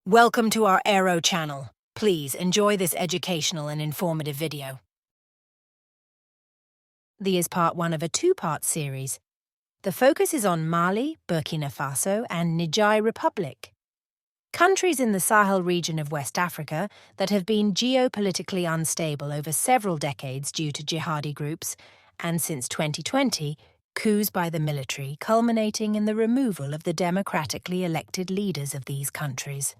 Welcome to our Aero channel. Please enjoy this educational and informative video. This is part one of a two-part series. The focus is on Mali, Burkina Faso, and Niger Republic, countries in the Sahel region of West Africa that have been geopolitically unstable over several decades due to jihadi groups, and since 2020, coups by the military culminating in the removal of the democratically elected leaders of these countries.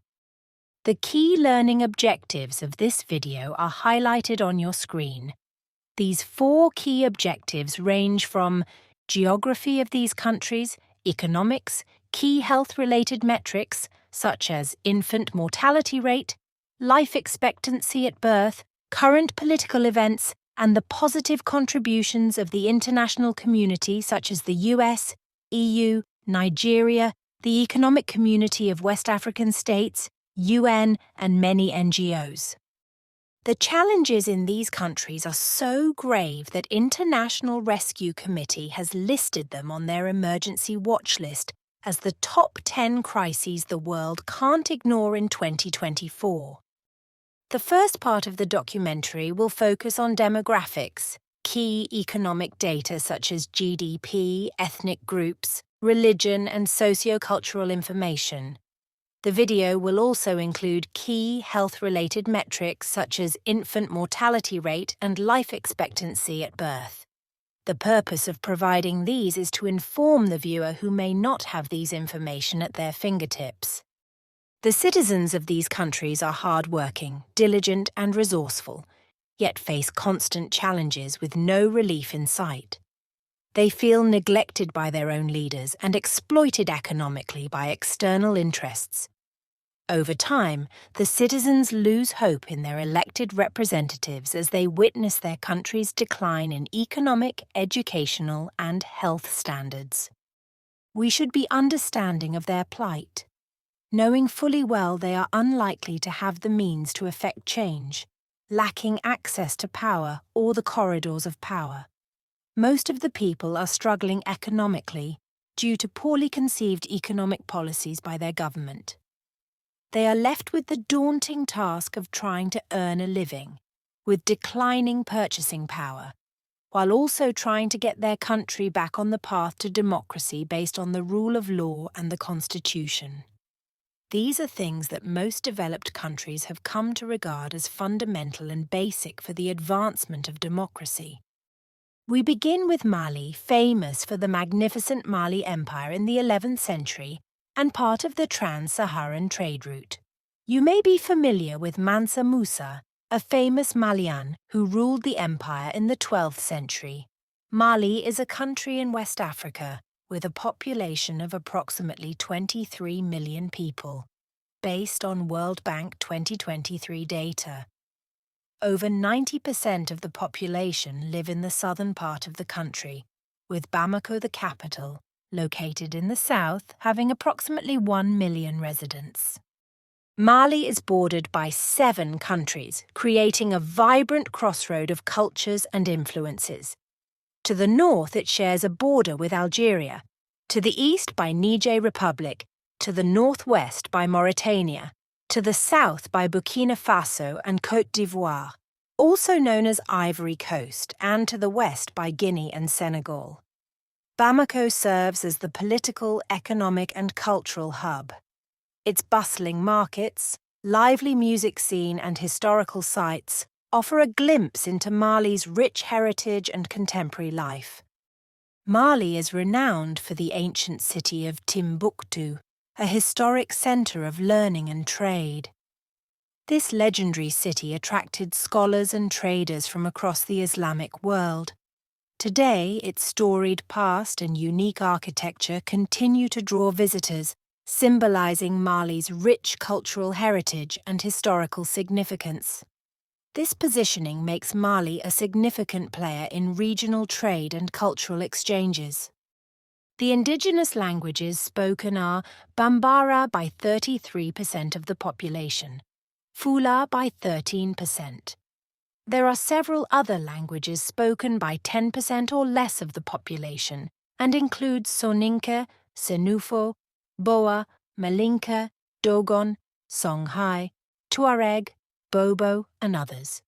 The key learning objectives of this video are highlighted on your screen. These 4 key objectives range from geography of these countries, economics, key health-related metrics such as infant mortality rate, life expectancy at birth, current political events, and the positive contributions of the international community such as the US, EU, Nigeria, the Economic Community of West African States, UN, and many NGOs. The challenges in these countries are so grave that International Rescue Committee has listed them on their emergency watch list as the top 10 crises the world can't ignore in 2024. The first part of the documentary will focus on demographics, key economic data such as GDP, ethnic groups, religion, and socio-cultural information. The video will also include key health-related metrics such as infant mortality rate and life expectancy at birth. The purpose of providing these is to inform the viewer who may not have these information at their fingertips. The citizens of these countries are hard-working, diligent, and resourceful, yet face constant challenges with no relief in sight. They feel neglected by their own leaders and exploited economically by external interests. Over time, the citizens lose hope in their elected representatives as they witness their country's decline in economic, educational, and health standards. We should be understanding of their plight, knowing fully well they are unlikely to have the means to effect change, lacking access to power or the corridors of power. Most of the people are struggling economically due to poorly conceived economic policies by their government. They are left with the daunting task of trying to earn a living, with declining purchasing power, while also trying to get their country back on the path to democracy based on the rule of law and the Constitution. These are things that most developed countries have come to regard as fundamental and basic for the advancement of democracy. We begin with Mali, famous for the magnificent Mali Empire in the 11th century and part of the trans-Saharan trade route. You may be familiar with Mansa Musa, a famous Malian who ruled the empire in the 12th century. Mali is a country in West Africa with a population of approximately 23 million people, based on World Bank 2023 data. Over 90% of the population live in the southern part of the country, with Bamako, the capital, located in the south, having approximately 1 million residents. Mali is bordered by 7 countries, creating a vibrant crossroad of cultures and influences. To the north, it shares a border with Algeria, to the east by Niger Republic, to the northwest by Mauritania, to the south by Burkina Faso and Côte d'Ivoire, also known as Ivory Coast, and to the west by Guinea and Senegal. Bamako serves as the political, economic, and cultural hub. Its bustling markets, lively music scene, and historical sites offer a glimpse into Mali's rich heritage and contemporary life. Mali is renowned for the ancient city of Timbuktu, a historic center of learning and trade. This legendary city attracted scholars and traders from across the Islamic world. Today, its storied past and unique architecture continue to draw visitors, symbolizing Mali's rich cultural heritage and historical significance. This positioning makes Mali a significant player in regional trade and cultural exchanges. The indigenous languages spoken are Bambara by 33% of the population, Fula by 13%. There are several other languages spoken by 10% or less of the population and include Soninke, Senufo, Boa, Malinke, Dogon, Songhai, Tuareg, Bobo, and others.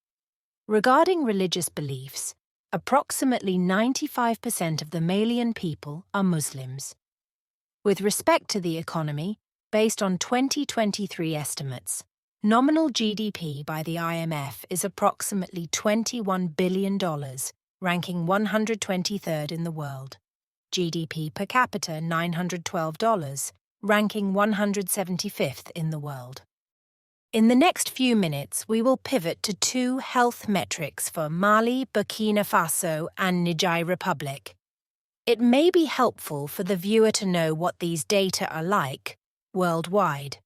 Regarding religious beliefs, approximately 95% of the Malian people are Muslims. With respect to the economy, based on 2023 estimates, nominal GDP by the IMF is approximately $21 billion, ranking 123rd in the world. GDP per capita $912, ranking 175th in the world. In the next few minutes, we will pivot to two health metrics for Mali, Burkina Faso, and Niger Republic. It may be helpful for the viewer to know what these data are like worldwide.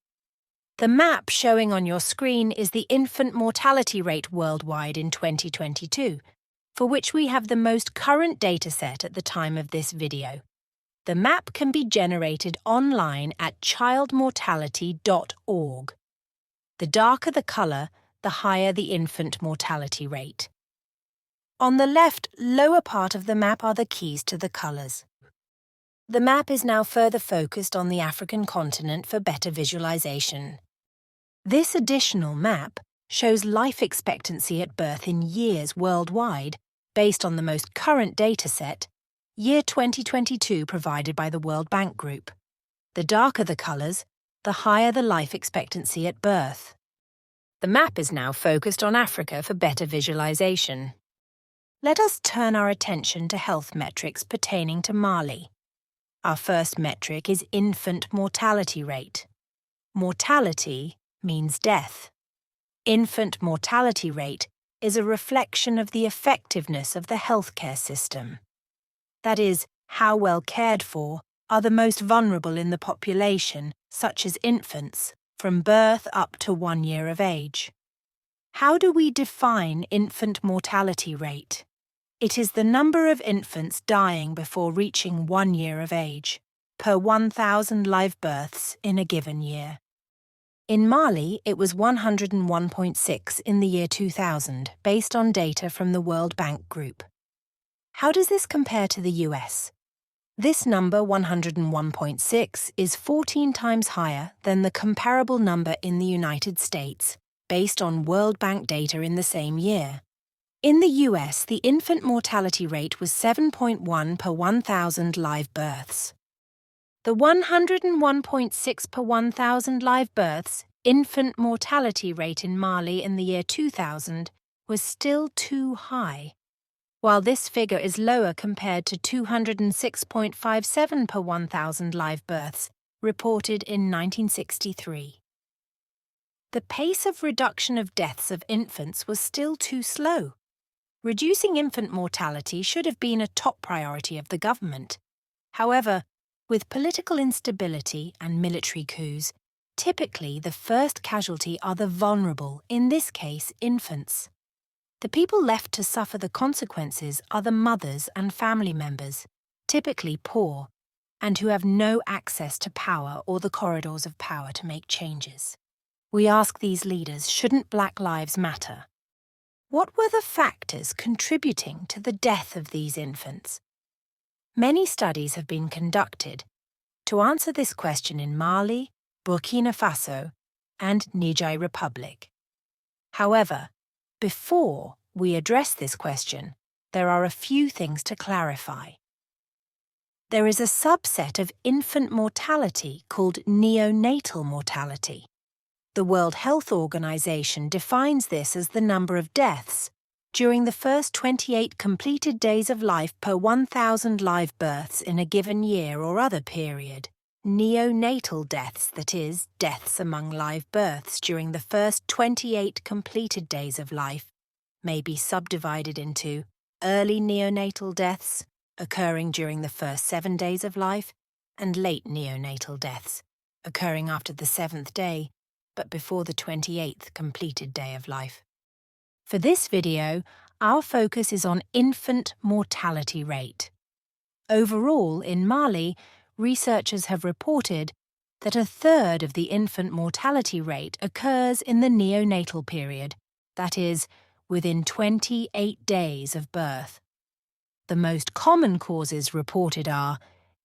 The map showing on your screen is the infant mortality rate worldwide in 2022, for which we have the most current dataset at the time of this video. The map can be generated online at childmortality.org. The darker the colour, the higher the infant mortality rate. On the left lower part of the map are the keys to the colours. The map is now further focused on the African continent for better visualisation. This additional map shows life expectancy at birth in years worldwide based on the most current dataset, year 2022 provided by the World Bank Group. The darker the colours, the higher the life expectancy at birth. The map is now focused on Africa for better visualization. Let us turn our attention to health metrics pertaining to Mali. Our first metric is infant mortality rate. Mortality means death. Infant mortality rate is a reflection of the effectiveness of the healthcare system. That is, how well cared for are the most vulnerable in the population, such as infants, from birth up to 1 year of age. How do we define infant mortality rate? It is the number of infants dying before reaching 1 year of age, per 1,000 live births in a given year. In Mali, it was 101.6 in the year 2000, based on data from the World Bank Group. How does this compare to the US? This number, 101.6, is 14 times higher than the comparable number in the United States, based on World Bank data in the same year. In the US, the infant mortality rate was 7.1 per 1,000 live births. The 101.6 per 1,000 live births infant mortality rate in Mali in the year 2000 was still too high, while this figure is lower compared to 206.57 per 1,000 live births reported in 1963. The pace of reduction of deaths of infants was still too slow. Reducing infant mortality should have been a top priority of the government. However, with political instability and military coups, typically the first casualty are the vulnerable, in this case infants. The people left to suffer the consequences are the mothers and family members, typically poor, and who have no access to power or the corridors of power to make changes. We ask these leaders, shouldn't Black Lives matter? What were the factors contributing to the death of these infants? Many studies have been conducted to answer this question in Mali, Burkina Faso, and Niger Republic. However, before we address this question, there are a few things to clarify. There is a subset of infant mortality called neonatal mortality. The World Health Organization defines this as the number of deaths during the first 28 completed days of life per 1,000 live births in a given year or other period. Neonatal deaths, that is, deaths among live births during the first 28 completed days of life, may be subdivided into early neonatal deaths, occurring during the first 7 days of life, and late neonatal deaths, occurring after the 7th day, but before the 28th completed day of life. For this video, our focus is on infant mortality rate. Overall, in Mali, researchers have reported that a third of the infant mortality rate occurs in the neonatal period, that is, within 28 days of birth. The most common causes reported are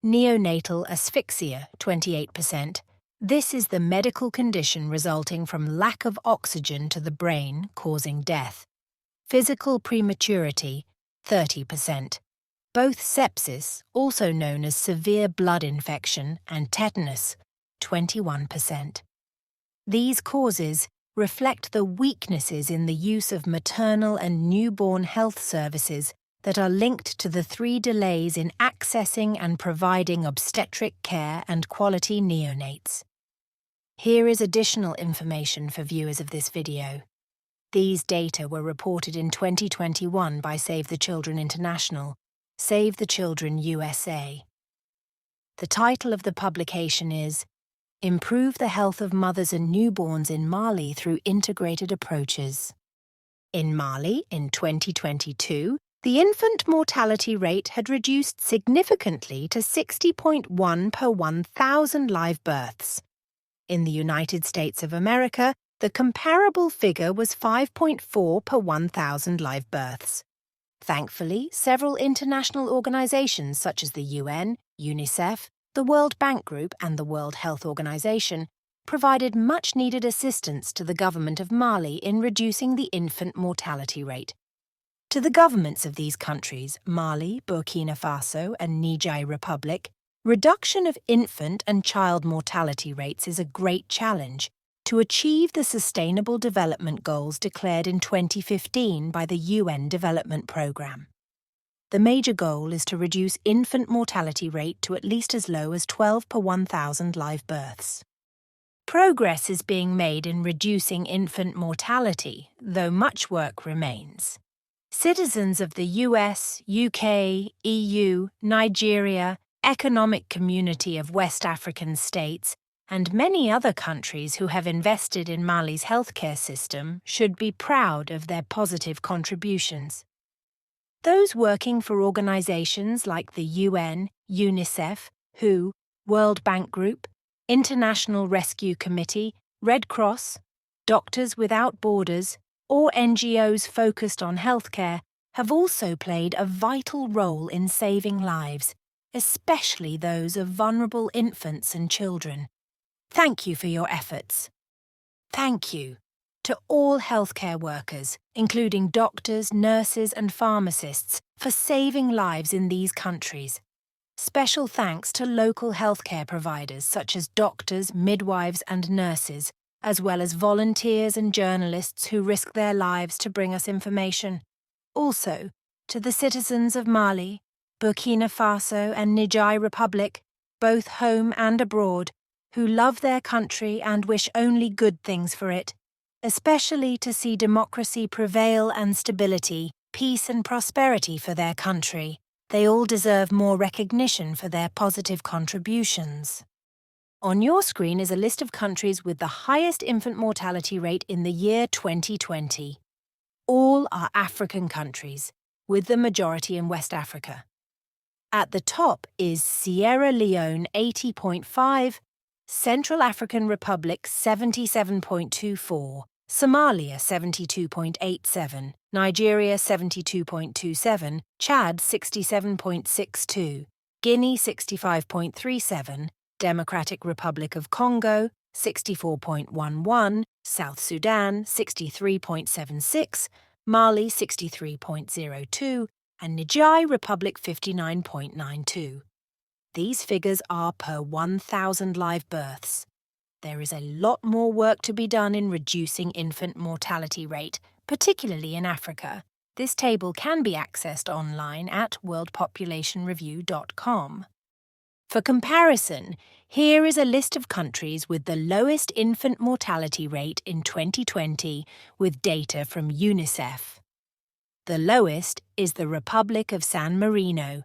neonatal asphyxia, 28%, This is the medical condition resulting from lack of oxygen to the brain causing death. Physical prematurity, 30%. Both sepsis, also known as severe blood infection, and tetanus, 21%. These causes reflect the weaknesses in the use of maternal and newborn health services that are linked to the 3 delays in accessing and providing obstetric care and quality neonates. Here is additional information for viewers of this video. These data were reported in 2021 by Save the Children International, Save the Children USA. The title of the publication is Improve the Health of Mothers and Newborns in Mali Through Integrated Approaches. In Mali, in 2022, the infant mortality rate had reduced significantly to 60.1 per 1,000 live births. In the United States of America, the comparable figure was 5.4 per 1,000 live births. Thankfully, several international organizations such as the UN, UNICEF, the World Bank Group and the World Health Organization provided much-needed assistance to the government of Mali in reducing the infant mortality rate. To the governments of these countries, Mali, Burkina Faso and Niger Republic, reduction of infant and child mortality rates is a great challenge to achieve the Sustainable Development Goals declared in 2015 by the UN Development Programme. The major goal is to reduce infant mortality rate to at least as low as 12 per 1,000 live births. Progress is being made in reducing infant mortality, though much work remains. Citizens of the US, UK, EU, Nigeria, Economic Community of West African States, and many other countries who have invested in Mali's healthcare system should be proud of their positive contributions. Those working for organizations like the UN, UNICEF, WHO, World Bank Group, International Rescue Committee, Red Cross, Doctors Without Borders, or NGOs focused on healthcare have also played a vital role in saving lives, especially those of vulnerable infants and children. Thank you for your efforts. Thank you to all healthcare workers, including doctors, nurses and pharmacists, for saving lives in these countries. Special thanks to local healthcare providers such as doctors, midwives and nurses, as well as volunteers and journalists who risk their lives to bring us information. Also, to the citizens of Mali, Burkina Faso and Niger Republic, both home and abroad, who love their country and wish only good things for it, especially to see democracy prevail and stability, peace and prosperity for their country. They all deserve more recognition for their positive contributions. On your screen is a list of countries with the highest infant mortality rate in the year 2020. All are African countries, with the majority in West Africa. At the top is Sierra Leone 80.5, Central African Republic 77.24, Somalia 72.87, Nigeria 72.27, Chad 67.62, Guinea 65.37, Democratic Republic of Congo 64.11, South Sudan 63.76, Mali 63.02, and Niger Republic 59.92. These figures are per 1,000 live births. There is a lot more work to be done in reducing infant mortality rate, particularly in Africa. This table can be accessed online at worldpopulationreview.com. For comparison, here is a list of countries with the lowest infant mortality rate in 2020 with data from UNICEF. The lowest is the Republic of San Marino,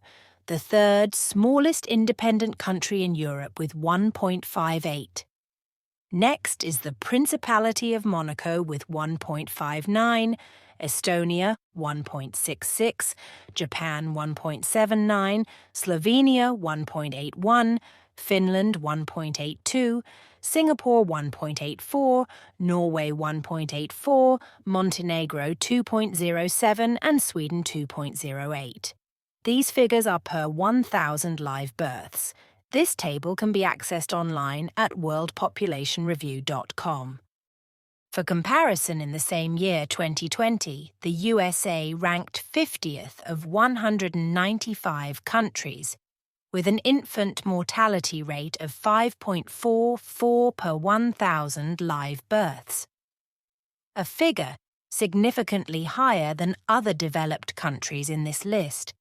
the third smallest independent country in Europe with 1.58. Next is the Principality of Monaco with 1.59, Estonia 1.66, Japan 1.79, Slovenia 1.81, Finland 1.82, Singapore 1.84, Norway 1.84, Montenegro 2.07 and Sweden 2.08. These figures are per 1,000 live births. This table can be accessed online at worldpopulationreview.com. For comparison, in the same year, 2020, the USA ranked 50th of 195 countries, with an infant mortality rate of 5.44 per 1,000 live births, a figure significantly higher than other developed countries in this list.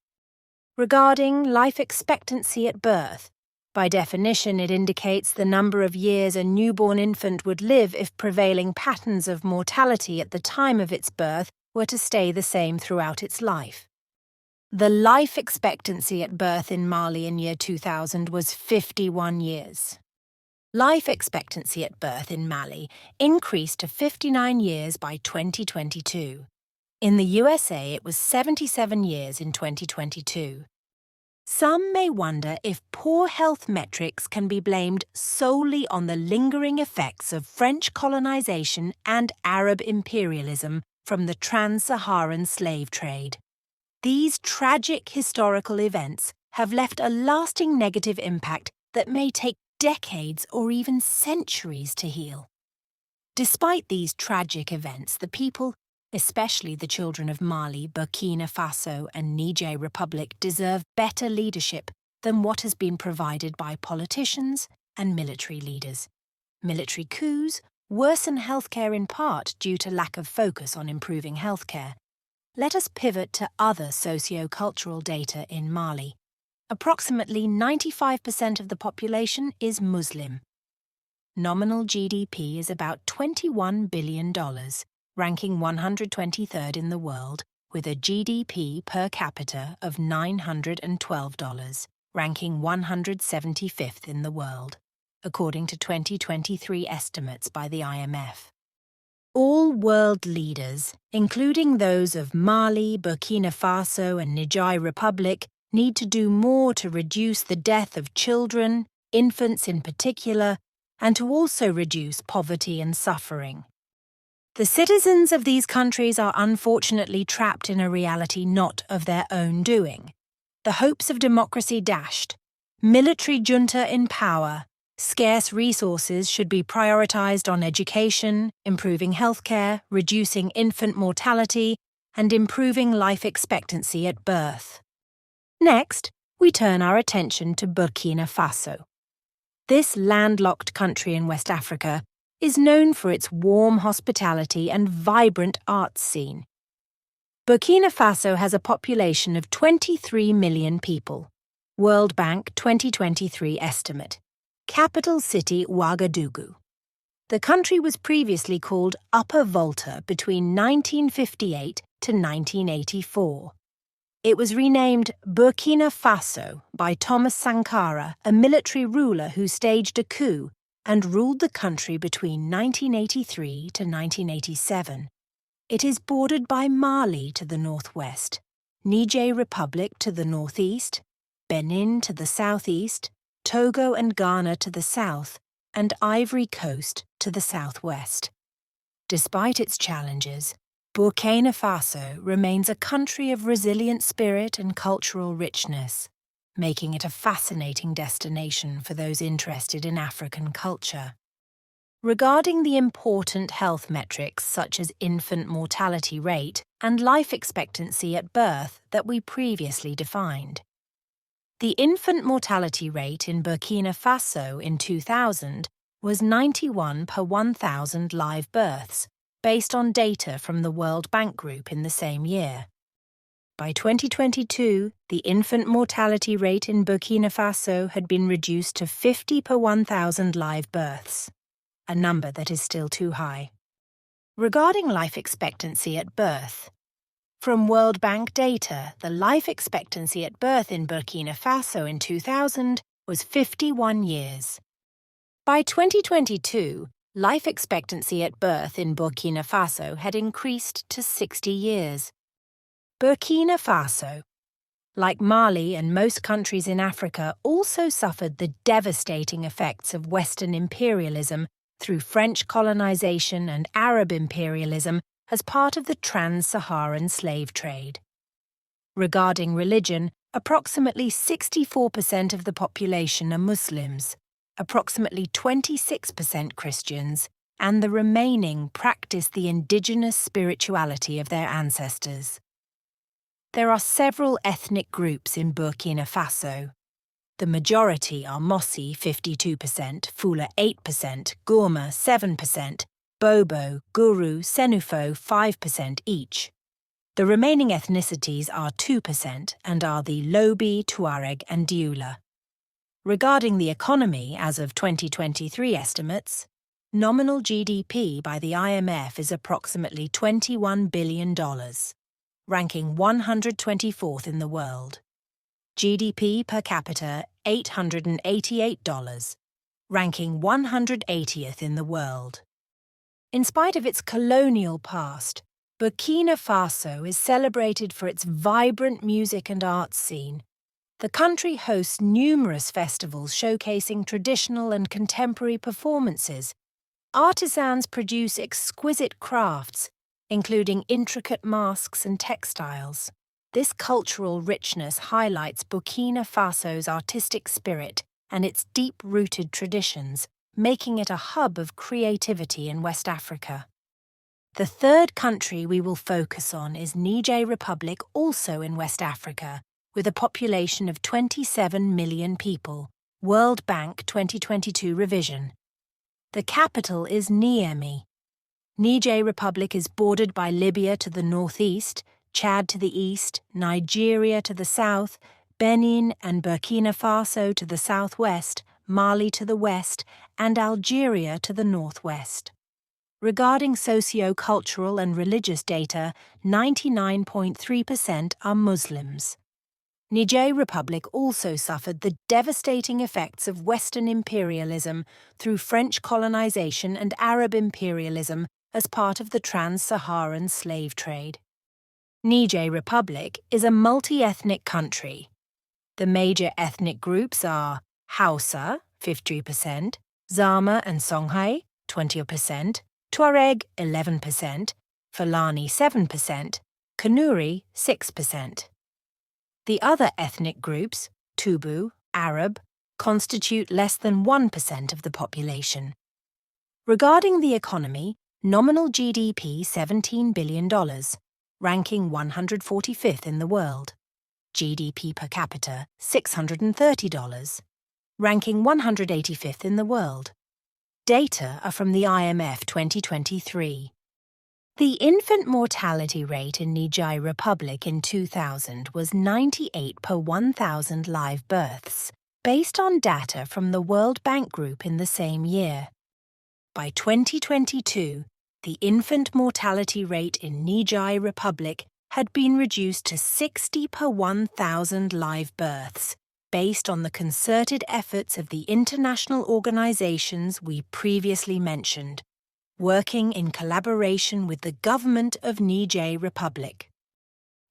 Regarding life expectancy at birth, by definition it indicates the number of years a newborn infant would live if prevailing patterns of mortality at the time of its birth were to stay the same throughout its life. The life expectancy at birth in Mali in year 2000 was 51 years. Life expectancy at birth in Mali increased to 59 years by 2022. In the USA, it was 77 years in 2022. Some may wonder if poor health metrics can be blamed solely on the lingering effects of French colonization and Arab imperialism from the trans-Saharan slave trade. These tragic historical events have left a lasting negative impact that may take decades or even centuries to heal. Despite these tragic events, the people, especially the children of Mali, Burkina Faso and Niger Republic, deserve better leadership than what has been provided by politicians and military leaders. Military coups worsen healthcare in part due to lack of focus on improving healthcare. Let us pivot to other socio-cultural data in Mali. Approximately 95% of the population is Muslim. Nominal GDP is about $21 billion, ranking 123rd in the world, with a GDP per capita of $912, ranking 175th in the world, according to 2023 estimates by the IMF. All world leaders, including those of Mali, Burkina Faso and Niger Republic, need to do more to reduce the death of children, infants in particular, and to also reduce poverty and suffering. The citizens of these countries are unfortunately trapped in a reality not of their own doing. The hopes of democracy dashed, military junta in power, scarce resources should be prioritized on education, improving healthcare, reducing infant mortality, and improving life expectancy at birth. Next, we turn our attention to Burkina Faso. This landlocked country in West Africa is known for its warm hospitality and vibrant arts scene. Burkina Faso has a population of 23 million people. World Bank 2023 estimate. Capital city Ouagadougou. The country was previously called Upper Volta between 1958 to 1984. It was renamed Burkina Faso by Thomas Sankara, a military ruler who staged a coup and ruled the country between 1983 to 1987. It is bordered by Mali to the northwest, Niger Republic to the northeast, Benin to the southeast, Togo and Ghana to the south, and Ivory Coast to the southwest. Despite its challenges, Burkina Faso remains a country of resilient spirit and cultural richness, making it a fascinating destination for those interested in African culture. Regarding the important health metrics such as infant mortality rate and life expectancy at birth that we previously defined. The infant mortality rate in Burkina Faso in 2000 was 91 per 1,000 live births, based on data from the World Bank Group in the same year. By 2022, the infant mortality rate in Burkina Faso had been reduced to 50 per 1,000 live births, a number that is still too high. Regarding life expectancy at birth, from World Bank data, the life expectancy at birth in Burkina Faso in 2000 was 51 years. By 2022, life expectancy at birth in Burkina Faso had increased to 60 years. Burkina Faso, like Mali and most countries in Africa, also suffered the devastating effects of Western imperialism through French colonization and Arab imperialism as part of the trans-Saharan slave trade. Regarding religion, Approximately 64% of the population are Muslims, approximately 26% Christians, and the remaining practice the indigenous spirituality of their ancestors. There are several ethnic groups in Burkina Faso. The majority are Mossi 52%, Fula 8%, Gourma 7%, Bobo, Guru, Senufo 5% each. The remaining ethnicities are 2% and are the Lobi, Tuareg and Dioula. Regarding the economy as of 2023 estimates, nominal GDP by the IMF is approximately $21 billion, ranking 124th in the world. GDP per capita $888, ranking 180th in the world. In spite of its colonial past, Burkina Faso is celebrated for its vibrant music and arts scene. The country hosts numerous festivals showcasing traditional and contemporary performances. Artisans produce exquisite crafts, including intricate masks and textiles. This cultural richness highlights Burkina Faso's artistic spirit and its deep-rooted traditions, making it a hub of creativity in West Africa. The third country we will focus on is Niger Republic, also in West Africa, with a population of 27 million people, World Bank 2022 revision. The capital is Niamey. Niger Republic is bordered by Libya to the northeast, Chad to the east, Nigeria to the south, Benin and Burkina Faso to the southwest, Mali to the west, and Algeria to the northwest. Regarding socio-cultural and religious data, 99.3% are Muslims. Niger Republic also suffered the devastating effects of Western imperialism through French colonization and Arab imperialism as part of the trans-Saharan slave trade. Niger Republic is a multi-ethnic country. The major ethnic groups are Hausa, 50%, Zama and Songhai, 20%, Tuareg, 11%, Fulani, 7%, Kanuri, 6%. The other ethnic groups, Tubu, Arab, constitute less than 1% of the population. Regarding the economy, nominal GDP $17 billion, ranking 145th in the world. GDP per capita $630, ranking 185th in the world. Data are from the IMF 2023. The infant mortality rate in Niger Republic in 2000 was 98 per 1,000 live births, based on data from the World Bank Group in the same year. By 2022, the infant mortality rate in Niger Republic had been reduced to 60 per 1,000 live births, based on the concerted efforts of the international organizations we previously mentioned, working in collaboration with the government of Niger Republic.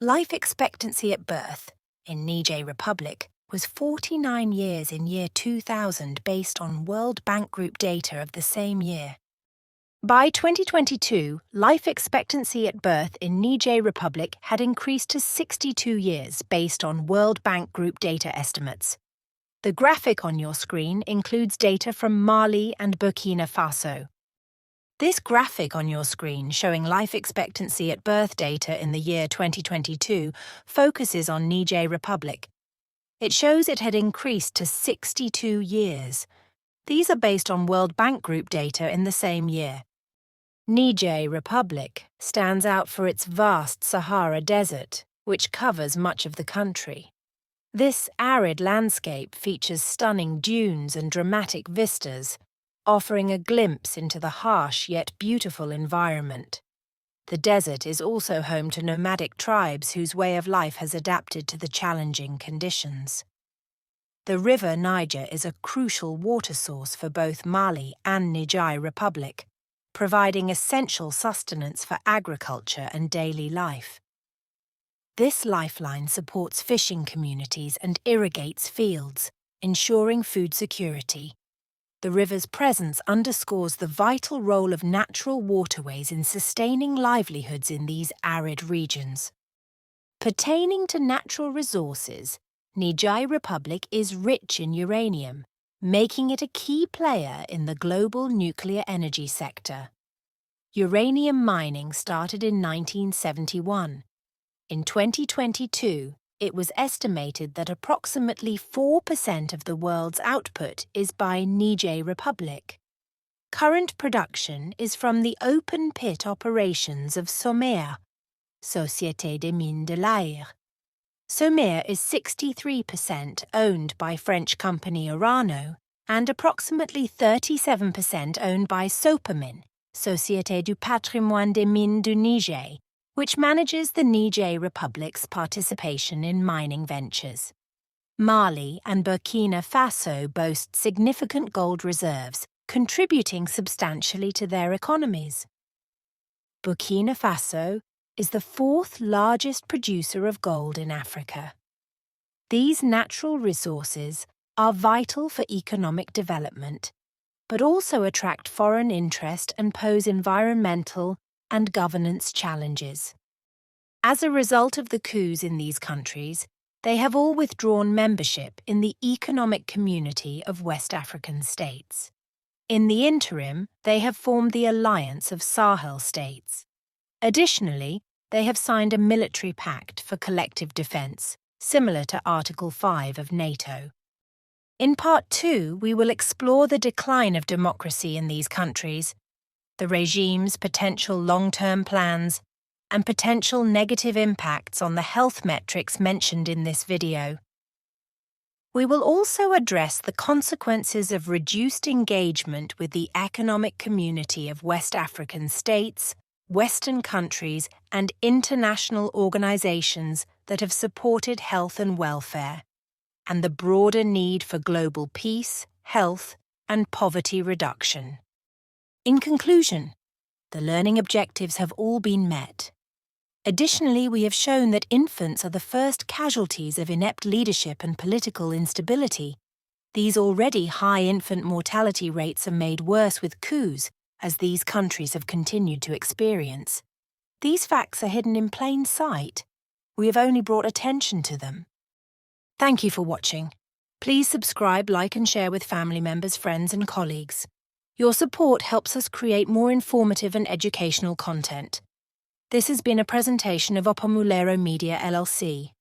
Life expectancy at birth in Niger Republic was 49 years in year 2000 based on World Bank Group data of the same year. By 2022, life expectancy at birth in Niger Republic had increased to 62 years based on World Bank Group data estimates. The graphic on your screen includes data from Mali and Burkina Faso. This graphic on your screen showing life expectancy at birth data in the year 2022 focuses on Niger Republic. It shows it had increased to 62 years. These are based on World Bank Group data in the same year. Niger Republic stands out for its vast Sahara Desert, which covers much of the country. This arid landscape features stunning dunes and dramatic vistas, offering a glimpse into the harsh yet beautiful environment. The desert is also home to nomadic tribes whose way of life has adapted to the challenging conditions. The river Niger is a crucial water source for both Mali and Niger Republic, providing essential sustenance for agriculture and daily life. This lifeline supports fishing communities and irrigates fields, ensuring food security. The river's presence underscores the vital role of natural waterways in sustaining livelihoods in these arid regions. Pertaining to natural resources, Niger Republic is rich in uranium, making it a key player in the global nuclear energy sector. Uranium mining started in 1971. In 2022, it was estimated that approximately 4% of the world's output is by Niger Republic. Current production is from the open-pit operations of Sommer, Société des Mines de l'Air. Sommer is 63% owned by French company Orano and approximately 37% owned by Sopermin, Société du Patrimoine des Mines du Niger, which manages the Niger Republic's participation in mining ventures. Mali and Burkina Faso boast significant gold reserves, contributing substantially to their economies. Burkina Faso is the fourth largest producer of gold in Africa. These natural resources are vital for economic development, but also attract foreign interest and pose environmental and governance challenges. As a result of the coups in these countries, they have all withdrawn membership in the Economic Community of West African States. In the interim, they have formed the Alliance of Sahel States. Additionally, they have signed a military pact for collective defense, similar to Article 5 of NATO. In Part 2, we will explore the decline of democracy in these countries, the regime's potential long-term plans, and potential negative impacts on the health metrics mentioned in this video. We will also address the consequences of reduced engagement with the Economic Community of West African States, Western countries, and international organizations that have supported health and welfare, and the broader need for global peace, health, and poverty reduction. In conclusion, the learning objectives have all been met. Additionally, we have shown that infants are the first casualties of inept leadership and political instability. These already high infant mortality rates are made worse with coups, as these countries have continued to experience. These facts are hidden in plain sight. We have only brought attention to them. Thank you for watching. Please subscribe, like and share with family members, friends and colleagues. Your support helps us create more informative and educational content. This has been a presentation of Opomulero Media LLC.